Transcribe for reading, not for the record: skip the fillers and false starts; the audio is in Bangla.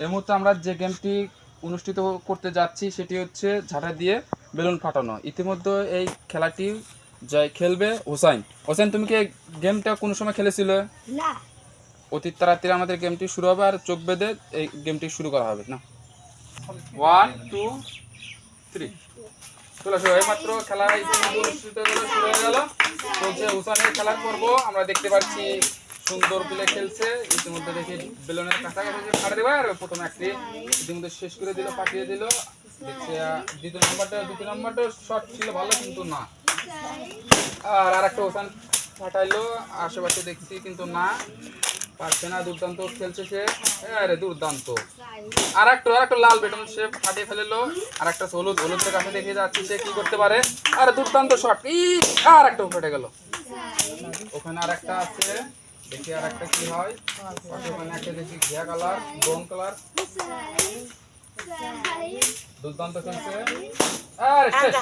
এই মুহূর্তে আমরা যে গেমটি অনুষ্ঠিত করতে যাচ্ছি সেটি হচ্ছে ঝাঁটা দিয়ে বেলুন ফাটানো। ইতিমধ্যে এই খেলাটি জয় খেলবে হোসাইন। হোসাইন, তুমি কি এই গেমটা কোনো সময় খেলেছিলে? না। অতি তাড়াতাড়ি আমাদের গেমটি শুরু হবে, আর চোখ বেঁধে এই গেমটি শুরু করা হবে না। 1 2 3 চলে আসো। এইমাত্র খেলা ইতিমধ্যে অনুষ্ঠিত শুরু হয়ে গেল। চলছে হোসাইনের খেলার পর্ব। আমরা দেখতে পাচ্ছি সুন্দর প্লে খেলছে। ইতিমধ্যে দেখি বেলুনের কাছাকাছি ফাটা দেবে, আর প্রথমে একটি ইতিমধ্যে শেষ করে দিল, পাঠিয়ে দিল। দেখছি দ্বিতীয় নাম্বারটা শট ছিল ভালো, কিন্তু না। আর একটা হোসাইন ফাটাইলো, আশেপাশে দেখছি কিন্তু না, পারছে না। দুর্দান্ত খেলছে সে, আরে দুর্দান্ত। আর একটা লাল বেটন সে ফাটিয়ে ফেললো। আর একটা হলুদের কাছে দেখে যাচ্ছি সে কি করতে পারে। আর দুর্দান্ত শট, আর একটা ফেটে গেল। ওখানে আর একটা আছে, দেখি আর একটা কি হয়। ওখানে একটা দেখি ঘিয়া কালার, ব্রাউন কালার। দুর্দান্ত খেলছে। আর শেষ।